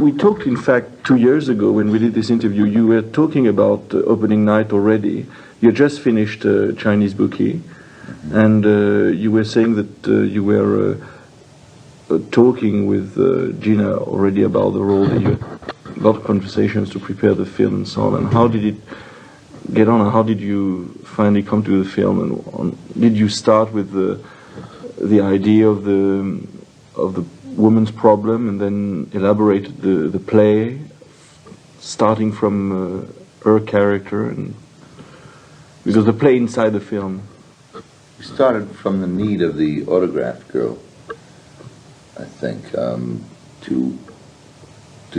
we talked, in fact, 2 years ago when we did this interview. You were talking about opening night already. You just finished Chinese Bookie, and you were saying that you were talking with Gina already about the role, that you had a lot of conversations to prepare the film and so on. And how did it get on, and how did you finally come to the film? And did you start with the idea of the woman's problem and then elaborated the play, starting from her character, and because the play inside the film? We started from the need of the autographed girl, I think, to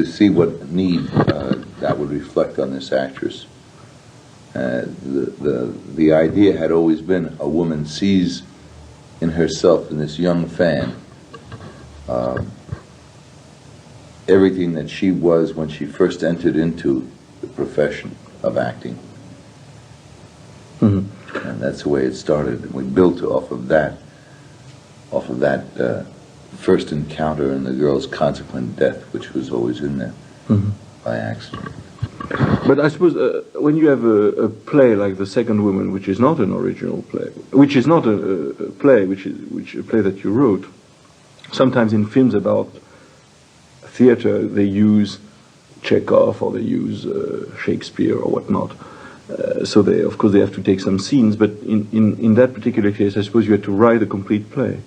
see what need that would reflect on this actress. The idea had always been a woman sees in herself, in this young fan, everything that she was when she first entered into the profession of acting. Mm-hmm. And that's the way it started. And we built off of that first encounter and the girl's consequent death, which was always in there by accident. But I suppose when you have a play like The Second Woman, which is not an original play, which is not a play, which a play that you wrote, sometimes in films about theater they use Chekhov or they use Shakespeare or whatnot. So they, of course, they have to take some scenes, but in that particular case, I suppose you had to write a complete play.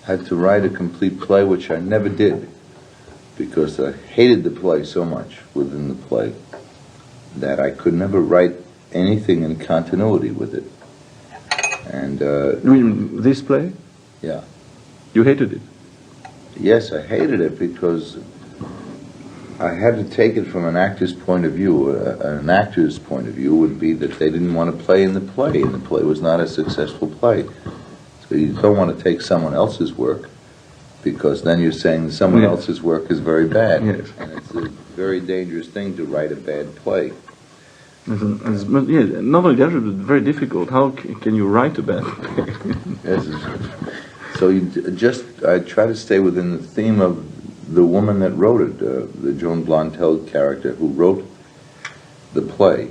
I had to write a complete play, which I never did, because I hated the play so much within the play that I could never write anything in continuity with it. And you mean this play? Yeah. You hated it? Yes, I hated it because I had to take it from an actor's point of view. An actor's point of view would be that they didn't want to play in the play, and the play was not a successful play. So you don't want to take someone else's work, because then you're saying someone else's work is very bad. Yes. And it's a very dangerous thing to write a bad play. Not only dangerous, but very difficult. How can you write a bad play? Yes. So I try to stay within the theme of the woman that wrote it, the Joan Blontel character who wrote the play.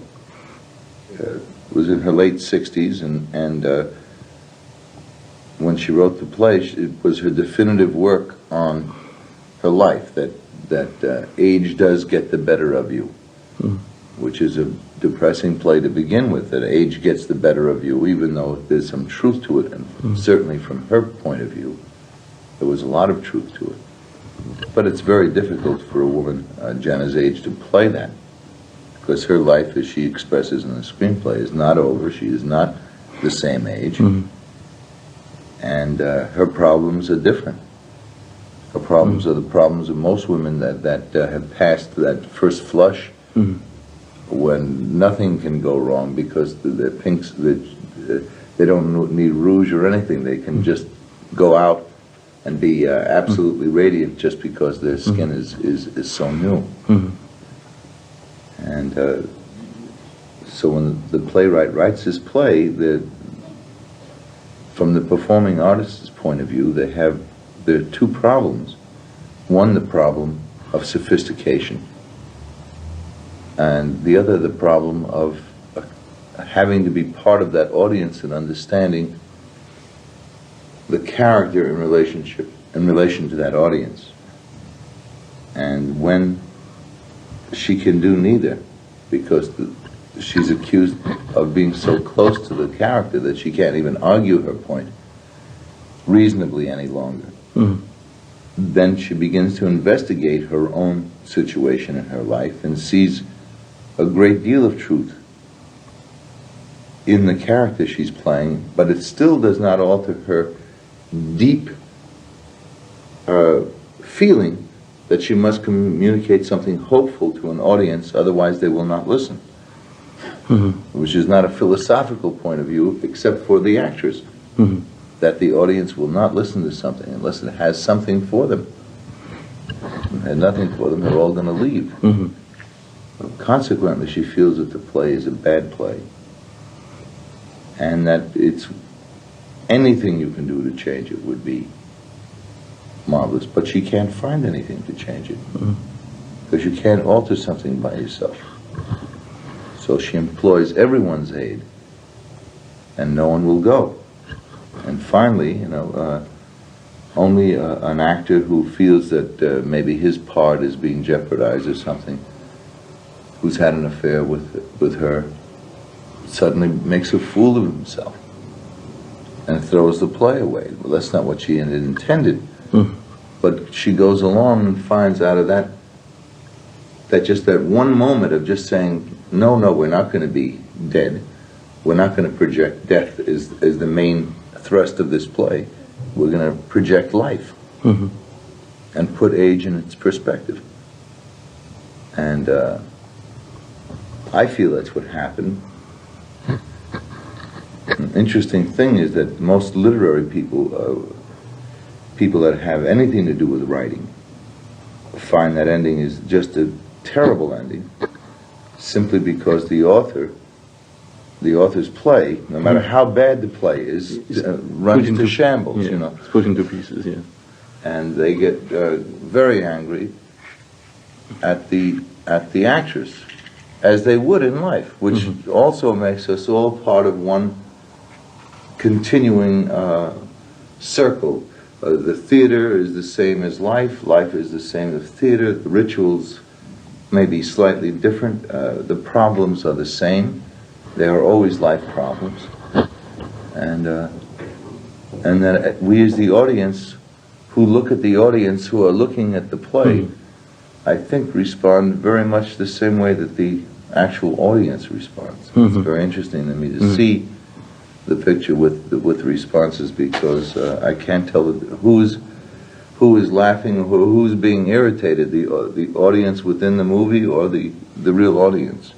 Was in her late 60s, and when she wrote the play, it was her definitive work on her life, that age does get the better of you, which is a depressing play to begin with, that age gets the better of you, even though there's some truth to it, and certainly from her point of view, there was a lot of truth to it. But it's very difficult for a woman Jenna's age to play that, because her life, as she expresses in the screenplay, is not over. She is not the same age. And her problems are different. Her problems are the problems of most women that have passed that first flush, when nothing can go wrong, because the pinks, they don't need rouge or anything. They can just go out and be absolutely radiant just because their skin is so new. And so when the playwright writes his play, from the performing artist's point of view, there are two problems. One, the problem of sophistication, and the other, the problem of having to be part of that audience and understanding the character in relation to that audience. And when she can do neither, because she's accused of being so close to the character that she can't even argue her point reasonably any longer. Then she begins to investigate her own situation in her life and sees a great deal of truth in the character she's playing, but it still does not alter her deep feeling that she must communicate something hopeful to an audience, otherwise they will not listen. Which is not a philosophical point of view, except for the actress. That the audience will not listen to something unless it has something for them. If it had nothing for them, they're all going to leave. Consequently, she feels that the play is a bad play, and that it's anything you can do to change it would be marvelous, but she can't find anything to change it. because you can't alter something by yourself. So she employs everyone's aid, and no one will go. And finally, only an actor who feels that maybe his part is being jeopardized or something, who's had an affair with her, suddenly makes a fool of himself and throws the play away. Well, that's not what she had intended. But she goes along and finds out of that just that one moment of just saying, no, we're not going to be dead. We're not going to project death as the main thrust of this play. We're going to project life and put age in its perspective. And I feel that's what happened. An interesting thing is that most literary people, people that have anything to do with writing, find that ending is just a terrible ending, simply because the author's play, no matter how bad the play is, runs into shambles. Yeah, it's put into pieces. Yeah, and they get very angry at the actress, as they would in life, which also makes us all part of one continuing circle. The theater is the same as life. Life is the same as theater. The rituals may be slightly different. The problems are the same. They are always life problems. And then we as the audience, who look at the audience, who are looking at the play, I think respond very much the same way that the actual audience responds. It's very interesting to me to see the picture with responses, because I can't tell who is laughing or who's being irritated, the audience within the movie or the real audience.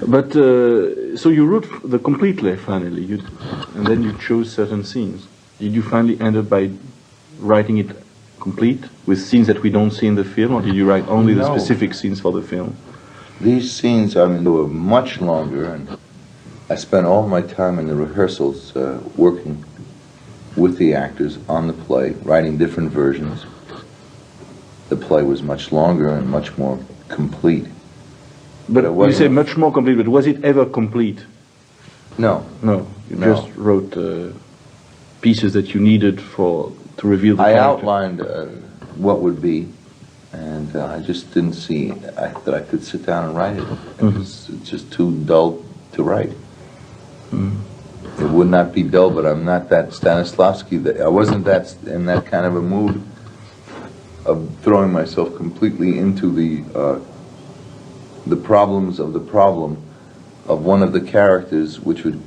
But so you wrote the complete play finally, and then you chose certain scenes. Did you finally end up by writing it complete with scenes that we don't see in the film, or did you write only the specific scenes for the film? These scenes, I mean, they were much longer, and I spent all my time in the rehearsals working with the actors on the play, writing different versions. The play was much longer and much more complete. But you say much more complete, but was it ever complete? No. No, you just wrote pieces that you needed to reveal the character. I outlined what would be, and I just didn't see that I could sit down and write it. It's just too dull to write. It would not be dull, but I'm not that Stanislavski. I wasn't in that kind of a mood of throwing myself completely into the problems of the problem of one of the characters, which would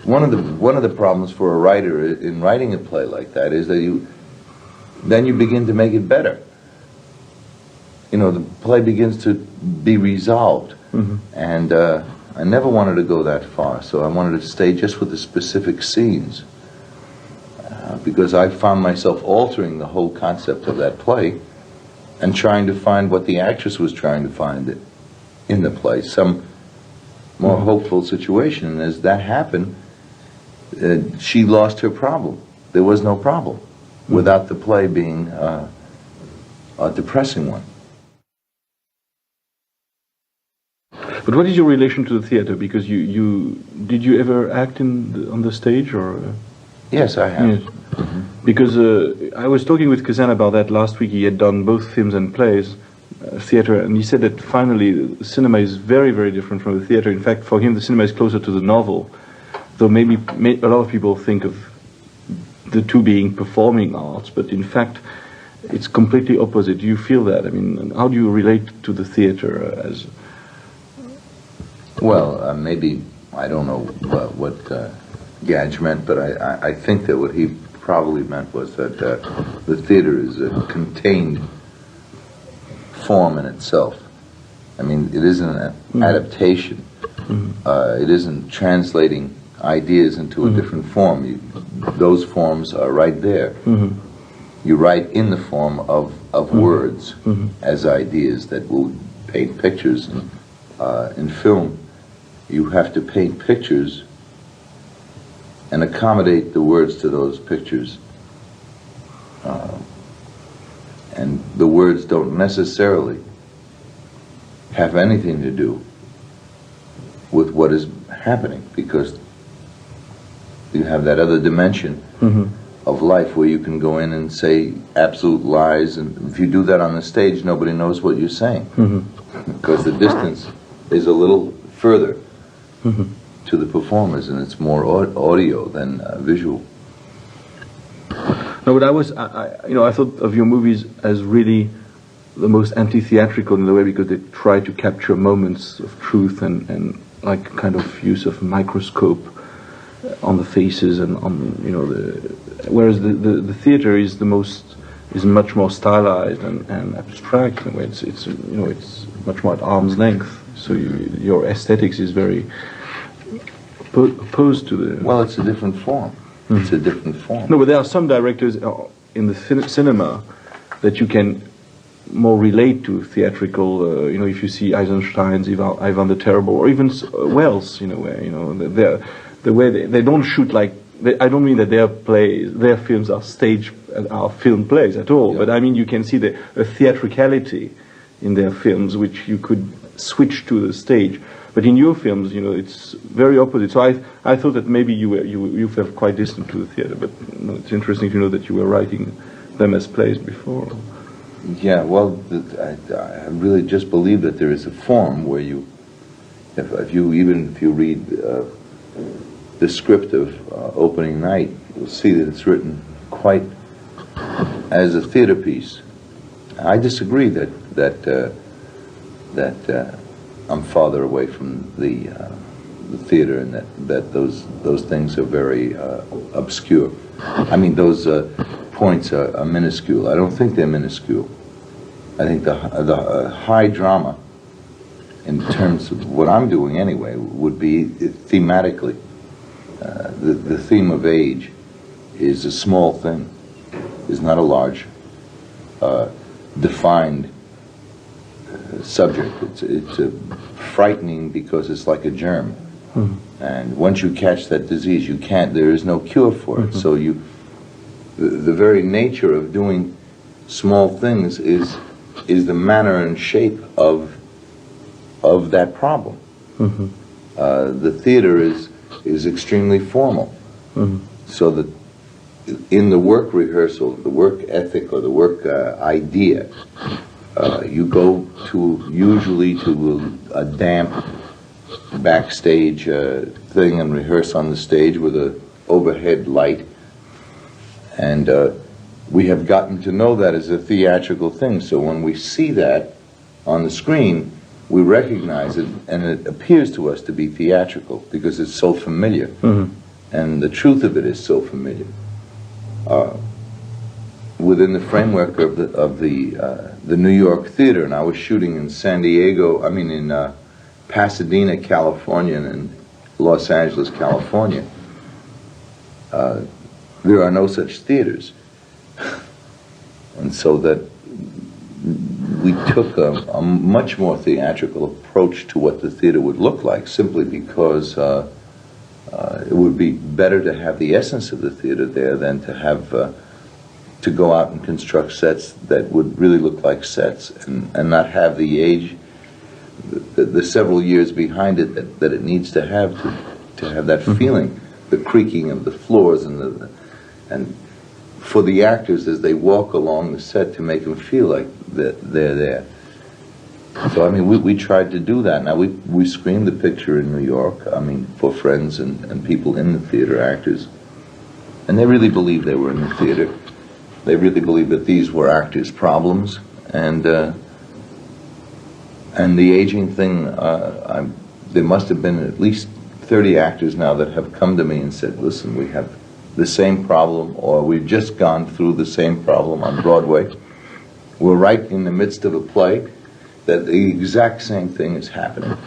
one of the problems for a writer in writing a play like that is that then you begin to make it better. The play begins to be resolved, and I never wanted to go that far, so I wanted to stay just with the specific scenes, because I found myself altering the whole concept of that play and trying to find what the actress was trying to find in the play, some more hopeful situation. And as that happened, she lost her problem. There was no problem without the play being a depressing one. But what is your relation to the theater? Because did you ever act on the stage, or? Yes, I have. Yes. Because I was talking with Kazan about that last week. He had done both films and plays, theater, and he said that finally the cinema is very, very different from the theater. In fact, for him, the cinema is closer to the novel, though maybe a lot of people think of the two being performing arts, but in fact, it's completely opposite. Do you feel that? I mean, how do you relate to the theater as? Well, maybe, I don't know what Gage meant, but I think that what he probably meant was that the theater is a contained form in itself. I mean, it isn't an adaptation. It isn't translating ideas into a different form. Those forms are right there. You write in the form of words as ideas that will paint pictures. In film, you have to paint pictures and accommodate the words to those pictures. and the words don't necessarily have anything to do with what is happening, because you have that other dimension of life where you can go in and say absolute lies, and if you do that on the stage, nobody knows what you're saying, because the distance is a little further to the performers, and it's more audio than visual. No, but I thought of your movies as really the most anti-theatrical in a way, because they try to capture moments of truth and like kind of use of microscope on the faces and on whereas the theater is much more stylized and abstract in a way. It's much more at arm's length. So your aesthetics is very opposed to the. Well, it's a different form. It's a different form. No, but there are some directors in the cinema that you can more relate to theatrical. If you see Eisenstein's Ivan the Terrible, or even Wells, where the way they don't shoot like. I don't mean that their films are film plays at all. Yeah. But I mean you can see a theatricality in their films which you could switch to the stage. But in your films, it's very opposite. So I thought that maybe you felt quite distant to the theater. But it's interesting to know that you were writing them as plays before. Yeah, well, I really just believe that there is a form where if you read the script of opening night, you'll see that it's written quite as a theater piece. I disagree that I'm farther away from the theater, and that those things are very obscure. I mean, those points are minuscule. I don't think they're minuscule. I think the high drama, in terms of what I'm doing anyway, would be thematically. The theme of age is a small thing, is not a large, defined subject. It's frightening because it's like a germ, and once you catch that disease, there is no cure for it. So the very nature of doing small things is the manner and shape of that problem. The theater is extremely formal, so that in the work rehearsal, the work ethic or the work idea, you go usually to a damp backstage thing and rehearse on the stage with a overhead light, and we have gotten to know that as a theatrical thing. So when we see that on the screen, we recognize it, and it appears to us to be theatrical because it's so familiar, and the truth of it is so familiar. Within the framework of the New York theater, and I was shooting in in Pasadena, California, and Los Angeles, California. There are no such theaters, and so that we took a much more theatrical approach to what the theater would look like, simply because it would be better to have the essence of the theater there than to have to go out and construct sets that would really look like sets and not have the age, the several years behind it that it needs to have that feeling, the creaking of the floors and for the actors as they walk along the set to make them feel like that they're there. So I mean, we tried to do that. Now we screened the picture in New York, for friends and people in the theater, actors, and they really believed they were in the theater. They really believed that these were actors' problems, and the aging thing. There must have been at least 30 actors now that have come to me and said, "Listen, we have the same problem, or we've just gone through the same problem on Broadway. We're right in the midst of a play that the exact same thing is happening,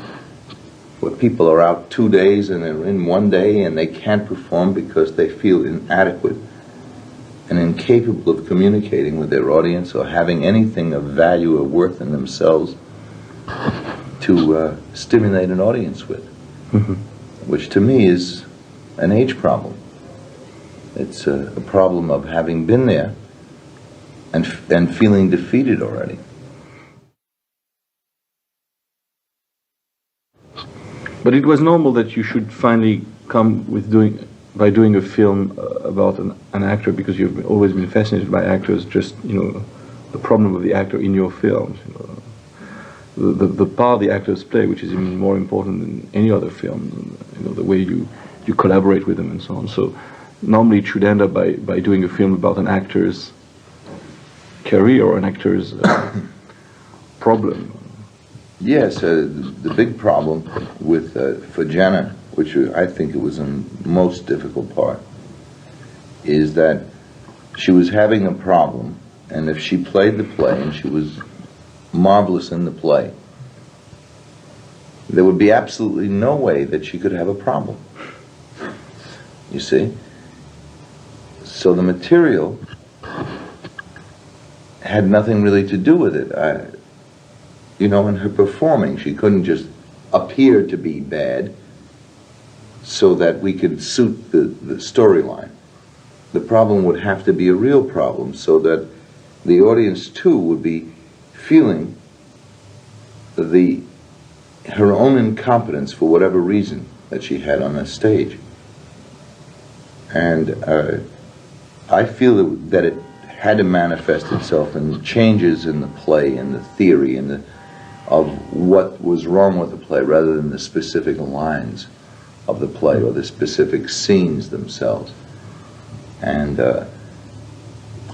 where people are out 2 days and they're in 1 day and they can't perform because they feel inadequate and incapable of communicating with their audience or having anything of value or worth in themselves to stimulate an audience with," which to me is an age problem. It's a problem of having been there and feeling defeated already. But it was normal that you should finally come with by doing a film about an actor, because you've always been fascinated by actors, just, the problem of the actor in your films, the part the actors play, which is even more important than any other film, the way you collaborate with them and so on. So normally it should end up by doing a film about an actor's career or an actor's problem. Yes, the big problem with for Jenna, which I think it was the most difficult part, is that she was having a problem, and if she played the play and she was marvelous in the play, there would be absolutely no way that she could have a problem. You see? So the material had nothing really to do with it. In her performing, she couldn't just appear to be bad so that we could suit the storyline. The problem would have to be a real problem, so that the audience too would be feeling her own incompetence for whatever reason that she had on the stage. And I feel that it had to manifest itself in changes in the play and the theory and of what was wrong with the play, rather than the specific lines of the play or the specific scenes themselves. And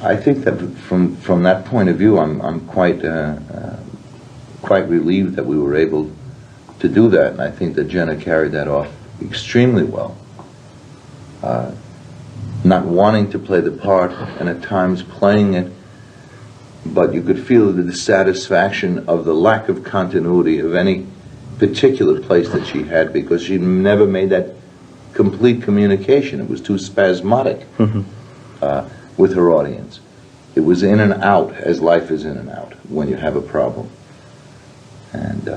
I think that from that point of view, I'm quite relieved that we were able to do that, and I think that Jenna carried that off extremely well. Not wanting to play the part, and at times playing it, but you could feel the dissatisfaction of the lack of continuity of any particular place that she had, because she never made that complete communication. It was too spasmodic with her audience. It was in and out, as life is in and out when you have a problem. And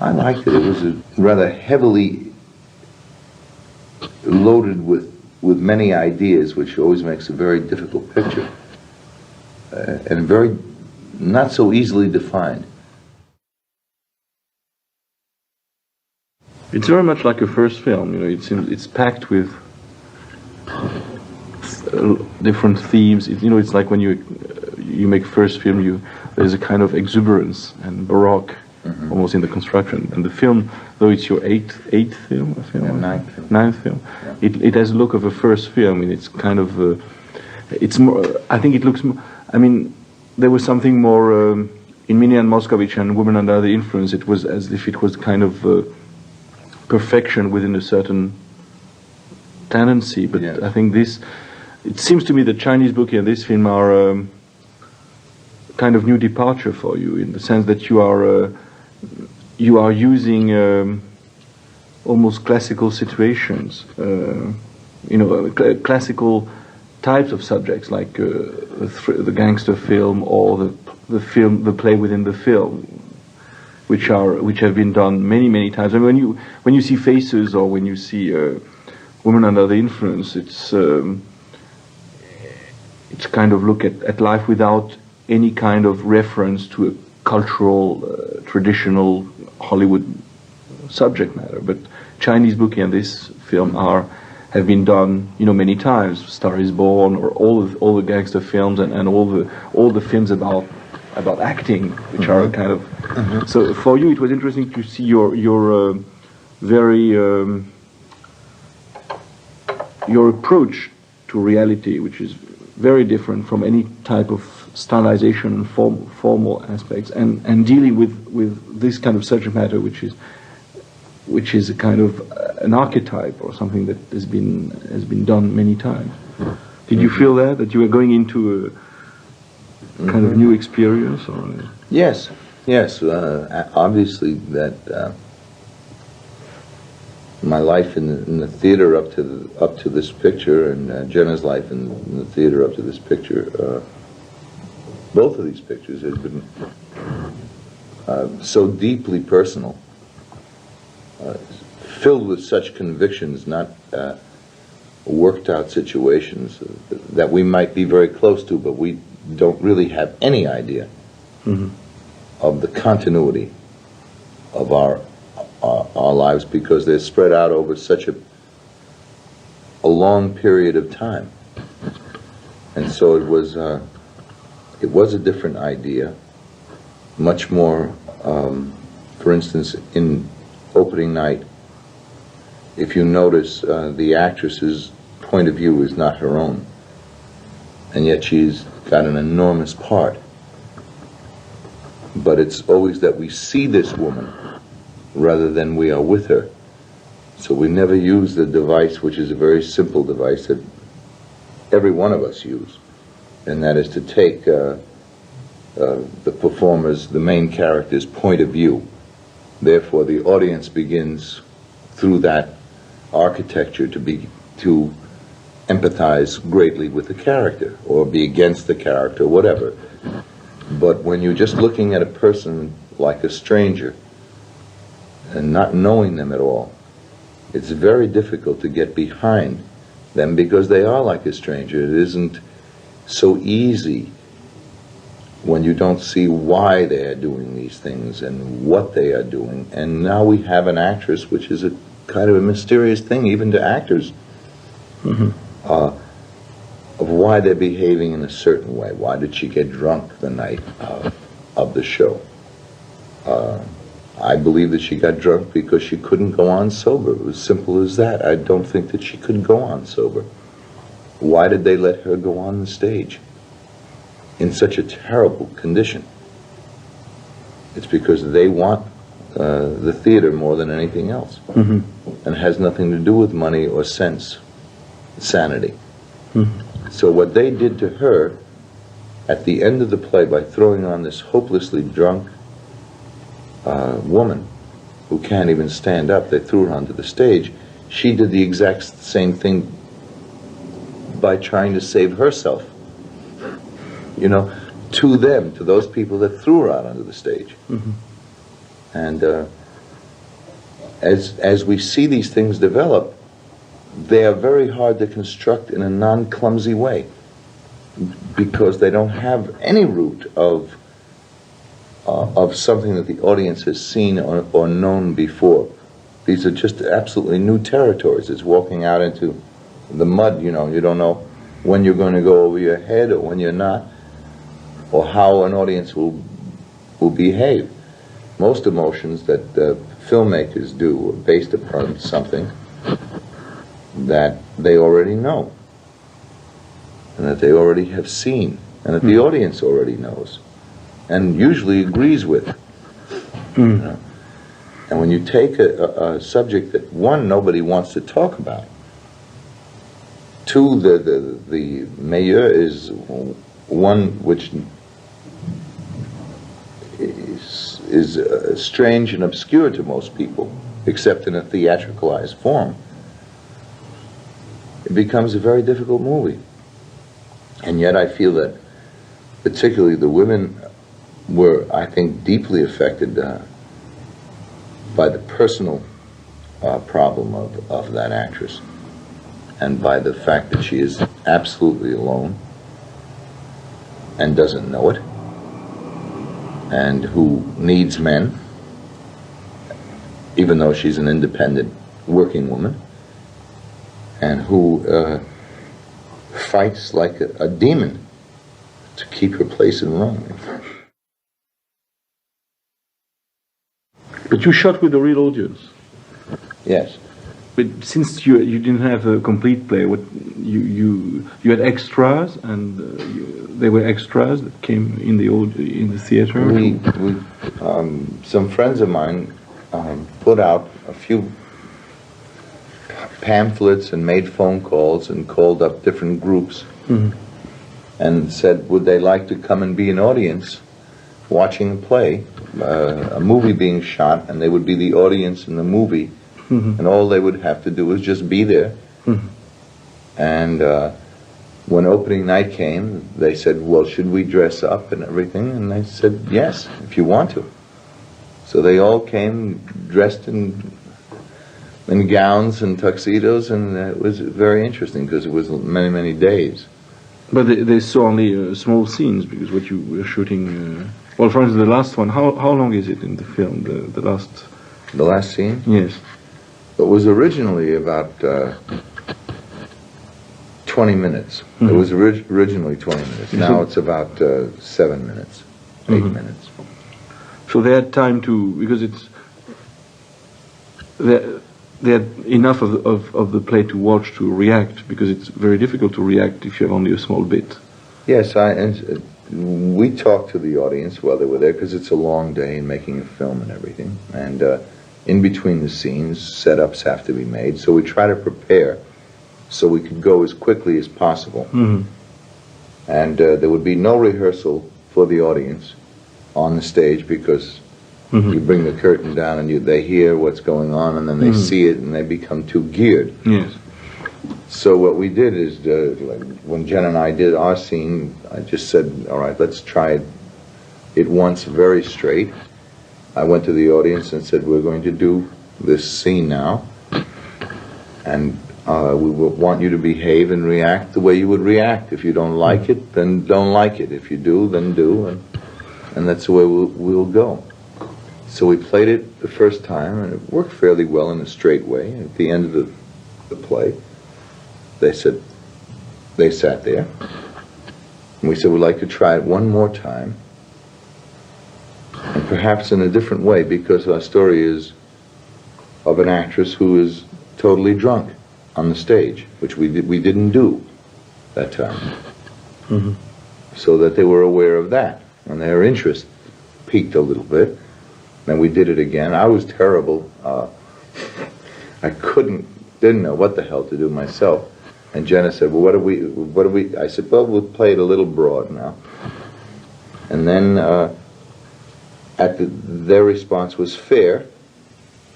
I liked it. It was rather heavily loaded with many ideas, which always makes a very difficult picture. And very not so easily defined. It's very much like a first film, it's packed with different themes. It's like when you make first film, there's a kind of exuberance and baroque almost in the construction. And the film, though it's your eighth film, ninth film, yeah. It has a look of a first film, and it's kind of it's more. I think it looks more. There was something more in Minnie and Moscovich and Women Under the Influence. It was as if it was kind of perfection within a certain tendency. But yes. I think it seems to me that Chinese Bookie and this film are kind of new departure for you, in the sense that you are using almost classical situations, classical types of subjects, like the gangster film or the play within the film, which have been done many times. And when you see Faces, or when you see Women Under the Influence, it's kind of look at life without any kind of reference to a cultural, traditional Hollywood subject matter. But Chinese Bookie and this film have been done, many times. Star is Born, or all the gangster films, and all the films about acting, which are kind of. So for you, it was interesting to see your very your approach to reality, which is very different from any type of stylization and formal aspects, and dealing with this kind of subject matter, which is a kind of an archetype or something that has been done many times. Did you feel that you were going into a kind of new experience? Or? Yes. Obviously, that my life in the theater up to this picture, and Jenna's life in the theater up to this picture. Both of these pictures have been so deeply personal, filled with such convictions, not worked out situations that we might be very close to, but we don't really have any idea of the continuity of our lives, because they're spread out over such a long period of time. And so it was a different idea, much more, for instance, in opening night, if you notice, the actress's point of view is not her own, and yet she's got an enormous part. But it's always that we see this woman rather than we are with her. So we never use the device, which is a very simple device that every one of us use, and that is to take the performer's, the main character's point of view. Therefore, the audience begins through that architecture to empathize greatly with the character, or be against the character, whatever. But when you're just looking at a person like a stranger and not knowing them at all, it's very difficult to get behind them, because they are like a stranger. It isn't so easy when you don't see why they are doing these things and what they are doing. And now we have an actress, which is a kind of a mysterious thing, even to actors, of why they're behaving in a certain way. Why did she get drunk the night of the show? I believe that she got drunk because she couldn't go on sober. It was simple as that. I don't think that she could go on sober. Why did they let her go on the stage in such a terrible condition? It's because they want the theater more than anything else. And it has nothing to do with money or sense, sanity. So what they did to her at the end of the play, by throwing on this hopelessly drunk woman who can't even stand up, they threw her onto the stage. She did the exact same thing by trying to save herself, you know, to them, to those people that threw her out onto the stage. And as we see these things develop, they are very hard to construct in a non-clumsy way, because they don't have any root of something that the audience has seen or known before. These are just absolutely new territories. It's walking out into the mud, you know. You don't know when you're going to go over your head or when you're not, or how an audience will behave. Most emotions that filmmakers do are based upon something that they already know, and that they already have seen, and that the audience already knows, and usually agrees with. You know? And when you take a subject that, one, nobody wants to talk about, two, the milieu is one which is strange and obscure to most people, except in a theatricalized form, it becomes a very difficult movie. And yet I feel that particularly the women were, I think, deeply affected by the personal problem of that actress, and by the fact that she is absolutely alone and doesn't know it, and who needs men, even though she's an independent working woman, and who fights like a demon to keep her place in Rome. But you shot with a real audience. Yes. But since you didn't have a complete play, what you had extras, and there were extras that came in the theater. Some friends of mine put out a few pamphlets and made phone calls and called up different groups and said, would they like to come and be an audience watching a play, a movie being shot, and they would be the audience in the movie. And all they would have to do was just be there. And when opening night came, they said, well, should we dress up and everything? And I said, yes, if you want to. So they all came dressed in in gowns and tuxedos, and it was very interesting because it was many, many days. But they saw only small scenes, because what you were shooting... well, for instance, the last one, how long is it in the film, the last... The last scene? Yes. It was originally about 20 minutes. Mm-hmm. It was originally 20 minutes. Now it's about 7 minutes, 8 mm-hmm. minutes. So they had time to, because it's... They had enough of the play to watch, to react, because it's very difficult to react if you have only a small bit. Yes, we talked to the audience while they were there, because it's a long day in making a film and everything. And in between the scenes, setups have to be made, so we try to prepare so we could go as quickly as possible. Mm-hmm. And there would be no rehearsal for the audience on the stage, because mm-hmm. you bring the curtain down and they hear what's going on, and then they mm-hmm. see it and they become too geared. Yes. So what we did is, when Jen and I did our scene, I just said, all right, let's try it once very straight. I went to the audience and said, we're going to do this scene now, and we want you to behave and react the way you would react. If you don't like it, then don't like it. If you do, then do, and that's the way we'll go. So we played it the first time, and it worked fairly well in a straight way. At the end of the play, they sat there, and we said, we'd like to try it one more time, and perhaps in a different way, because our story is of an actress who is totally drunk on the stage, which we didn't do that time. Mm-hmm. So that they were aware of that, and their interest piqued a little bit. And we did it again. I was terrible. I didn't know what the hell to do myself. And Jenna said, well, what do we, I said, well, we'll play it a little broad now. And then their response was fair.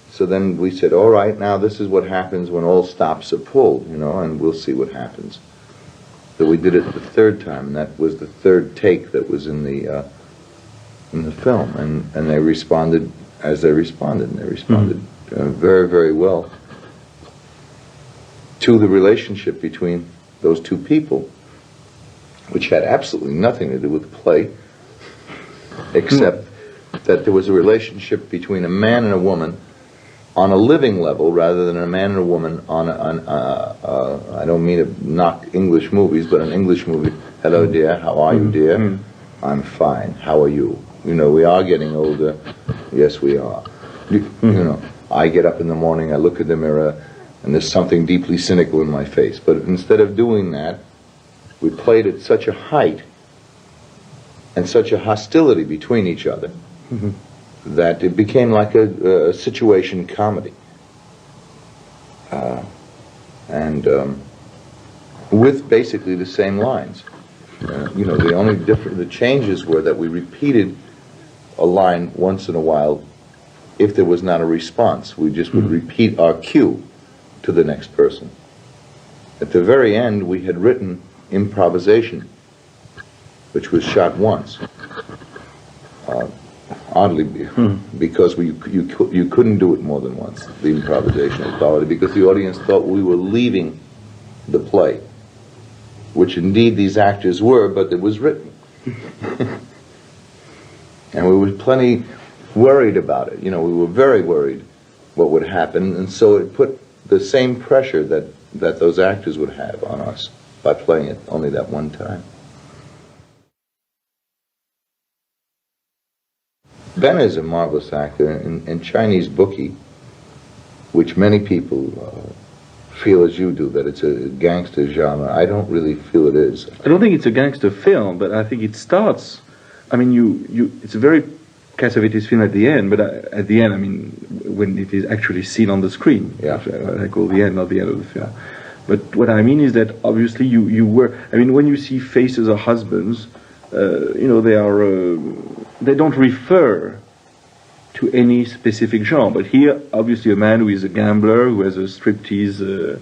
So then we said, all right, now this is what happens when all stops are pulled, and we'll see what happens. So we did it the third time, and that was the third take that was in the film, and they responded as they responded, and they responded very, very well to the relationship between those two people, which had absolutely nothing to do with the play, except that there was a relationship between a man and a woman on a living level, rather than a man and a woman on I don't mean to knock English movies, but an English movie. Hello, dear. How are you, dear? I'm fine. How are you? We are getting older. Yes, we are. I get up in the morning, I look at the mirror, and there's something deeply cynical in my face. But instead of doing that, we played at such a height and such a hostility between each other that it became like a situation comedy. With basically the same lines. The changes were that we repeated a line once in a while if there was not a response. We just would repeat our cue to the next person. At the very end, we had written improvisation, which was shot once. Oddly, because you couldn't do it more than once, the improvisational quality, because the audience thought we were leaving the play, which indeed these actors were, but it was written. And we were plenty worried about it. We were very worried what would happen, and so it put the same pressure that those actors would have on us by playing it only that one time. Ben is a marvelous actor. In Chinese bookie, which many people feel as you do, that it's a gangster genre, I don't really feel it is. I don't think it's a gangster film, but I think it starts... it's a very Cassavetes film at the end, but at the end, when it is actually seen on the screen. Yeah. I call the end, not the end of the film. But what I mean is that obviously you were... when you see Faces of Husbands, they don't refer to any specific genre. But here, obviously, a man who is a gambler, who has a striptease,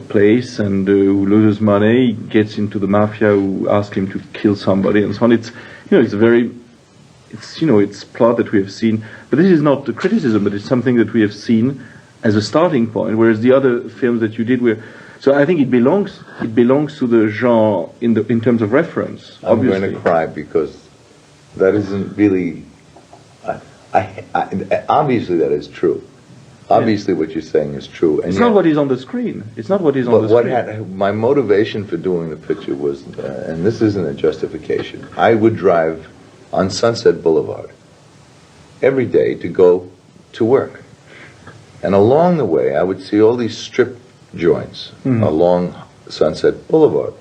place, and who loses money, gets into the mafia, who ask him to kill somebody, and so on. It's plot that we have seen. But this is not a criticism, but it's something that we have seen as a starting point, whereas the other films that you did were. So I think it belongs to the genre in terms of reference. I'm obviously. going to cry because that isn't really. Obviously, that is true. Obviously, what you're saying is true. And it's not what is on the screen. It's not what is on the screen. My motivation for doing the picture was, and this isn't a justification, I would drive on Sunset Boulevard every day to go to work. And along the way, I would see all these strip joints along Sunset Boulevard.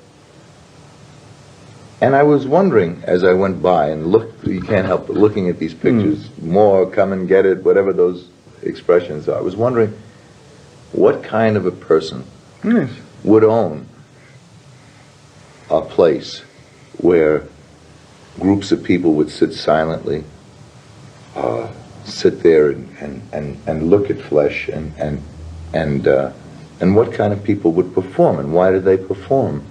And I was wondering, as I went by and looked, you can't help but looking at these pictures, more, come and get it, whatever those expressions are. I was wondering what kind of a person would own a place where groups of people would sit silently, sit there and look at flesh, and what kind of people would perform, and why do they perform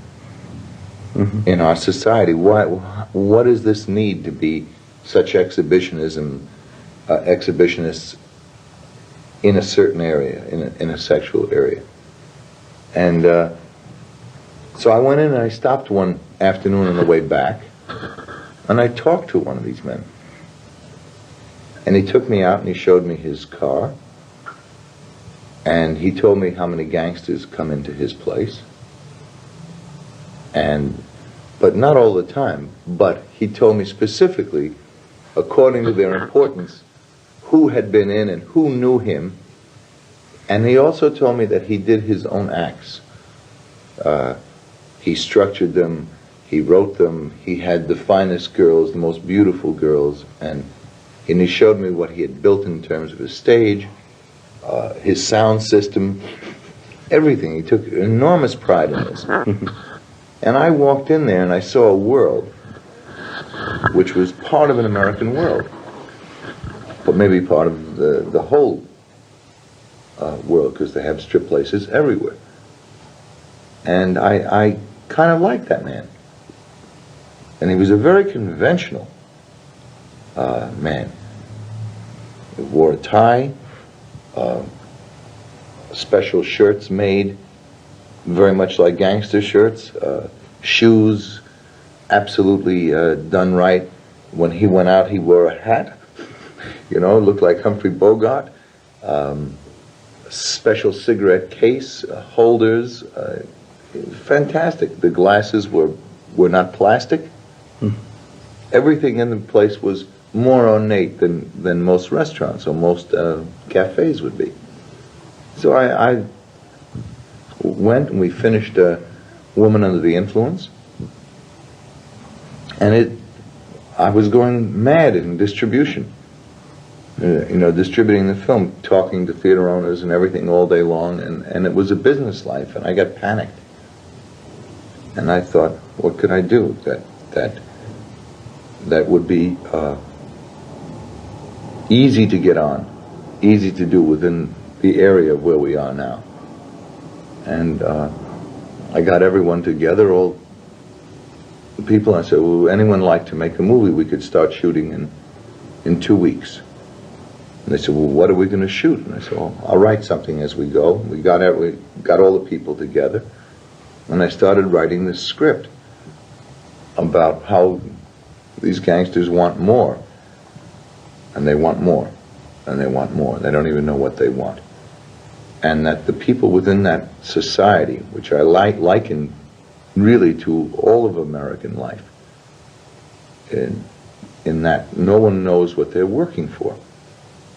in our society? What is this need to be such exhibitionism, exhibitionists in a certain area, in a sexual area? And so I went in and I stopped one afternoon on the way back, and I talked to one of these men. And he took me out and he showed me his car, and he told me how many gangsters come into his place. But not all the time, but he told me specifically, according to their importance, who had been in and who knew him. And he also told me that he did his own acts. He structured them, he wrote them, he had the finest girls, the most beautiful girls, and he showed me what he had built in terms of his stage, his sound system, everything. He took enormous pride in this. And I walked in there and I saw a world which was part of an American world, but maybe part of the whole world, because they have strip places everywhere. And I kind of liked that man. And he was a very conventional man. He wore a tie, special shirts made very much like gangster shirts, shoes absolutely done right. When he went out, he wore a hat, looked like Humphrey Bogart. Special cigarette case, holders, fantastic. The glasses were not plastic. Everything in the place was more ornate than most restaurants or most cafes would be. So I went and we finished Woman Under the Influence, and I was going mad in distribution. Distributing the film, talking to theater owners and everything all day long, and it was a business life, and I got panicked. And I thought, what could I do that would be easy to get on, easy to do within the area where we are now? And I got everyone together, all the people, and I said, well, anyone like to make a movie? We could start shooting in 2 weeks. And they said, well, what are we going to shoot? And I said, well, I'll write something as we go. We got all the people together, and I started writing this script about how these gangsters want more, and they want more, and they want more. They don't even know what they want. And that the people within that society, which I liken really to all of American life, in that no one knows what they're working for.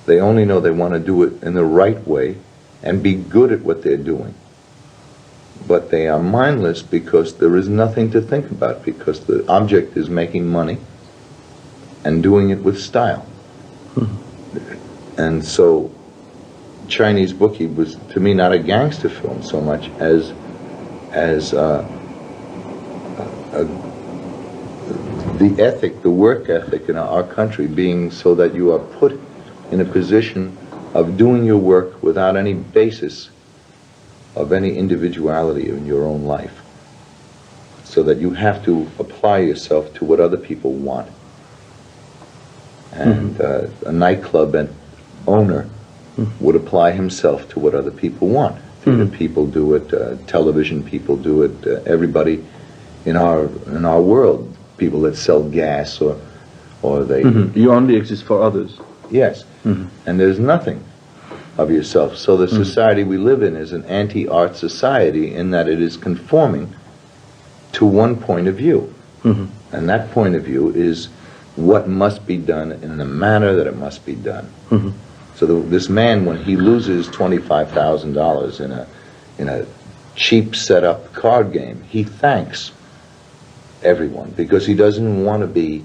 They only know they want to do it in the right way and be good at what they're doing. But they are mindless because there is nothing to think about, because the object is making money and doing it with style. And so Chinese Bookie was, to me, not a gangster film so much as the ethic, the work ethic in our country being so that you are put in a position of doing your work without any basis of any individuality in your own life, so that you have to apply yourself to what other people want. And a nightclub owner would apply himself to what other people want. Theater people do it, television people do it, everybody in our world, people that sell gas or they... You only exist for others. Yes, and there's nothing of yourself. So the society we live in is an anti-art society in that it is conforming to one point of view. And that point of view is what must be done in the manner that it must be done. So this man, when he loses $25,000 in a cheap set-up card game, he thanks everyone because he doesn't want to be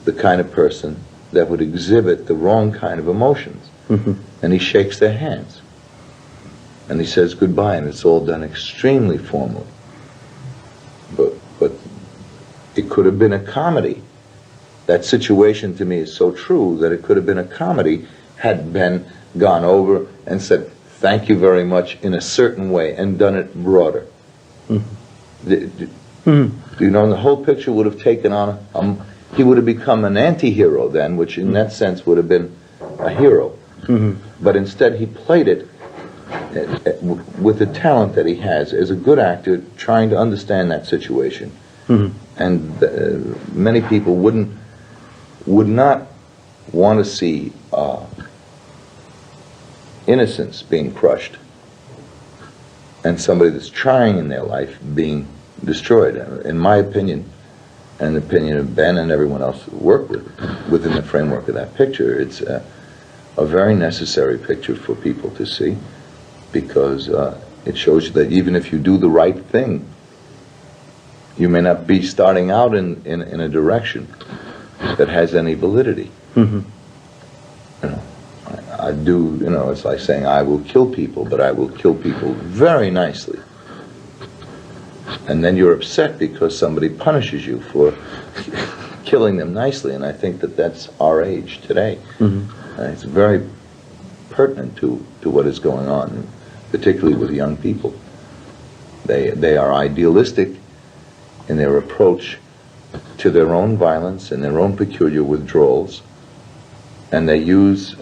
the kind of person that would exhibit the wrong kind of emotions. And he shakes their hands. And he says goodbye, and it's all done extremely formally. But it could have been a comedy. That situation to me is so true that it could have been a comedy had Ben gone over and said, thank you very much in a certain way and done it broader. You know, the whole picture would have taken on, he would have become an anti-hero then, which in that sense would have been a hero. But instead he played it with the talent that he has as a good actor trying to understand that situation. And many people would not want to see innocence being crushed and somebody that's trying in their life being destroyed. In my opinion, and the opinion of Ben and everyone else who worked within the framework of that picture, it's a very necessary picture for people to see because it shows you that even if you do the right thing, you may not be starting out in a direction that has any validity. You know, I do, you know, it's like saying I will kill people, but I will kill people very nicely. And then you're upset because somebody punishes you for killing them nicely, and I think that that's our age today. It's very pertinent to what is going on, particularly with young people. They are idealistic in their approach to their own violence and their own peculiar withdrawals, and they use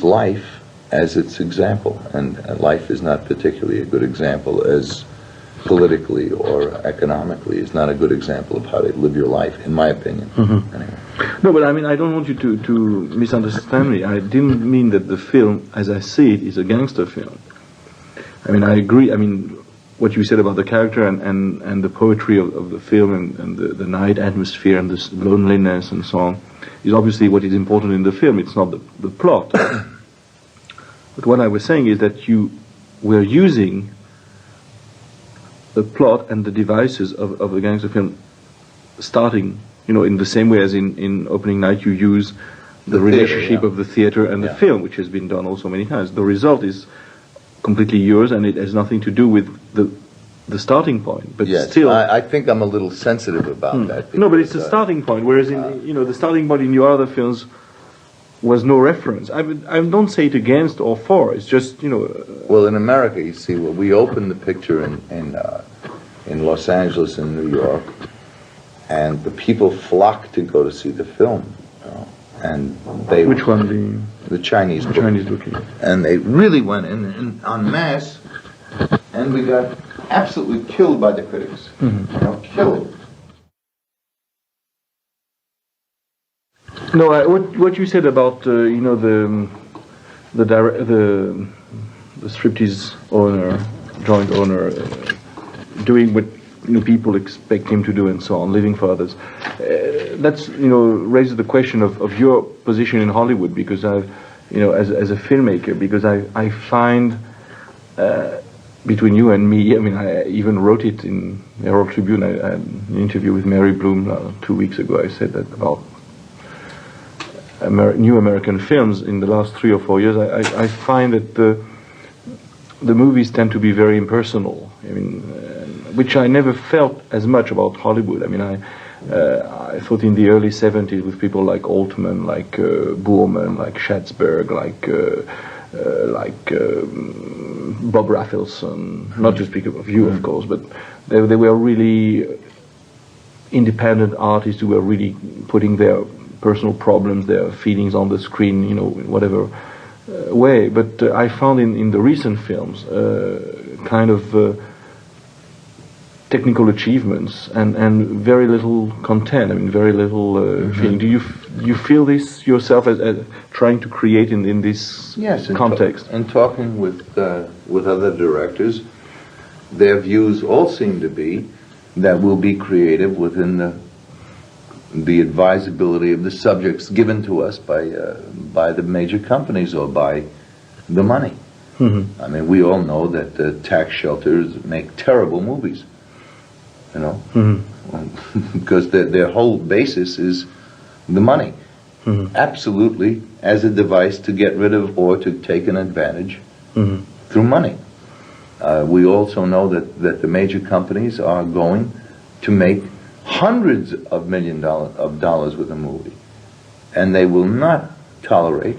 life as its example, and life is not particularly a good example as politically or economically is not a good example of how to live your life, in my opinion. Anyway. No, but I mean, I don't want you to misunderstand me. I didn't mean that the film, as I see it, is a gangster film. I mean, I agree. I mean, what you said about the character and the poetry of the film and the night atmosphere and this loneliness and so on is obviously what is important in the film. It's not the plot. But what I was saying is that you were using the plot and the devices of the gangster film starting, you know, in the same way as in opening night you use the relationship of the theater and the film, which has been done also many times. The result is completely yours, and it has nothing to do with the starting point. But still, I think I'm a little sensitive about that. No, but it's a starting point. Whereas in you know, the starting point in your other films was no reference. I don't say it against or for. It's just, you know. Well, in America, you see, we opened the picture in Los Angeles and New York, and the people flocked to go to see the film. You know, and they which one? The Chinese book. Chinese book. Yeah. And they really went in en masse, and we got absolutely killed by the critics. You know, killed. No, what you said about you know, the striptease owner, joint owner, doing what, you know, people expect him to do and so on, living for others. That's, you know, raises the question of your position in Hollywood, because I've, you know, as a filmmaker, because I find between you and me, I mean, I even wrote it in Herald Tribune. I had an interview with Mary Bloom 2 weeks ago. I said that about new American films in the last 3 or 4 years. I find that the movies tend to be very impersonal. I mean, which I never felt as much about Hollywood. I mean, I thought in the early 70s with people like Altman, like Boorman, like Schatzberg, like Bob Rafelson, not to speak of you, of course, but they were really independent artists who were really putting their personal problems, their feelings on the screen, you know, whatever way, but I found in the recent films kind of technical achievements and very little content. I mean, very little feeling. Do you feel this yourself as trying to create in this context? And talking with other directors, their views all seem to be that we'll be creative within the advisability of the subjects given to us by the major companies or by the money. Mm-hmm. I mean, we all know that the tax shelters make terrible movies, you know, because their whole basis is the money, absolutely as a device to get rid of or to take an advantage through money. We also know that the major companies are going to make hundreds of millions of dollars with a movie, and they will not tolerate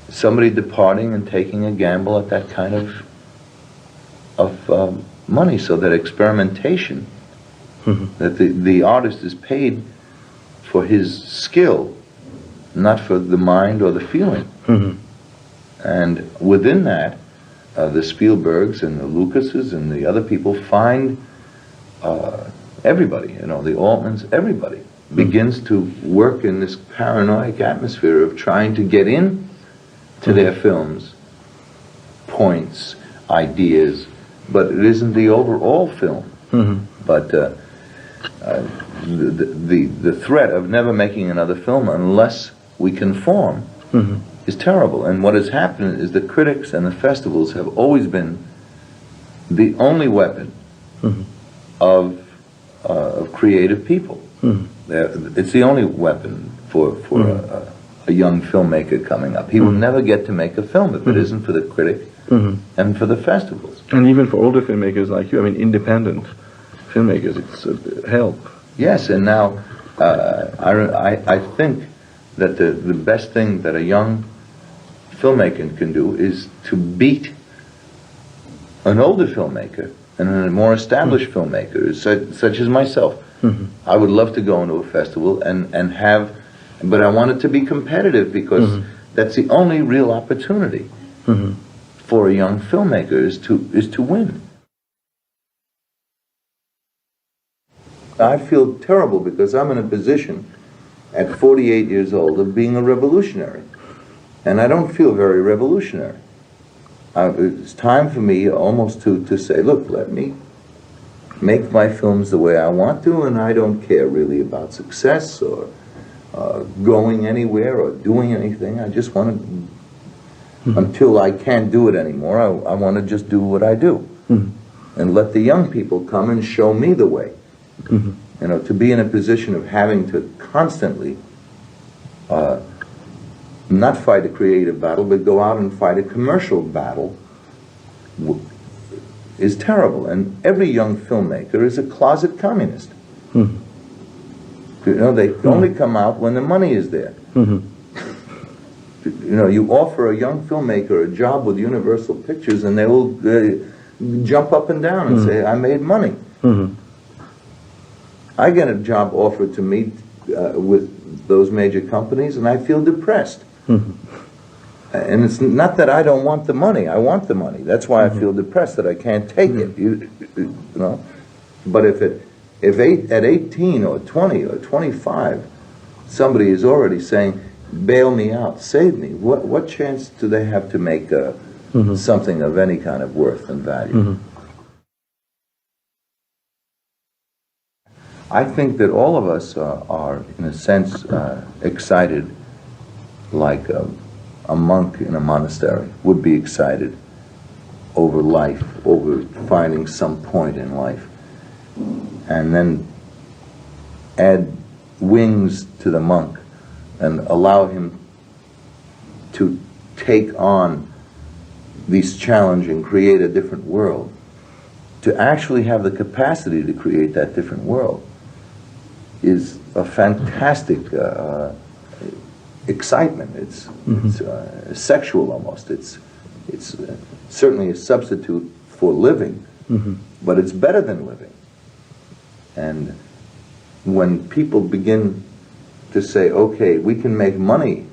somebody departing and taking a gamble at that kind of money. So that experimentation, that the artist is paid for his skill, not for the mind or the feeling. And within that, the Spielbergs and the Lucases and the other people find everybody, you know, the Altmans, everybody begins to work in this paranoid atmosphere of trying to get in to their films points, ideas, but it isn't the overall film. But the threat of never making another film unless we conform is terrible. And what has happened is the critics and the festivals have always been the only weapon of creative people. It's the only weapon for a young filmmaker coming up. He will never get to make a film if it isn't for the critic and for the festivals. And even for older filmmakers like you, I mean, independent filmmakers, it's help. Yes, and now I think that the best thing that a young filmmaker can do is to beat an older filmmaker and a more established filmmaker, such as myself. I would love to go into a festival and have, but I want it to be competitive because that's the only real opportunity for a young filmmaker is to win. I feel terrible because I'm in a position at 48 years old of being a revolutionary, and I don't feel very revolutionary. It's time for me almost to say, look, let me make my films the way I want to, and I don't care really about success or going anywhere or doing anything. I just want to, until I can't do it anymore, I want to just do what I do. And let the young people come and show me the way. You know, to be in a position of having to constantly not fight a creative battle, but go out and fight a commercial battle is terrible. And every young filmmaker is a closet communist. You know, they only come out when the money is there. You know, you offer a young filmmaker a job with Universal Pictures and they will jump up and down and say, I made money. I get a job offered to me with those major companies and I feel depressed. And it's not that I don't want the money. I want the money. That's why I feel depressed that I can't take it. You know, but if at 18 or 20 or 25, somebody is already saying, "Bail me out, save me," what chance do they have to make something of any kind of worth and value? I think that all of us are, in a sense, excited, like a monk in a monastery would be excited over life, over finding some point in life, and then add wings to the monk and allow him to take on these challenges and create a different world, to actually have the capacity to create that different world is a fantastic excitement. It's sexual almost. It's certainly a substitute for living, but it's better than living. And when people begin to say, okay, we can make money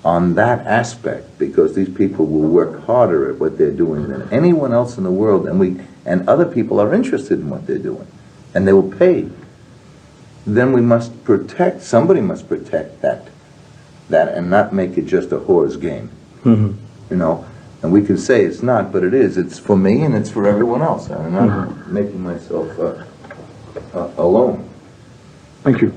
on that aspect, because these people will work harder at what they're doing than anyone else in the world, and other people are interested in what they're doing, and they will pay. Then we must protect, somebody must protect that and not make it just a whore's game. You know, and we can say it's not, but it is. It's for me and it's for everyone else. I'm not making myself alone. Thank you.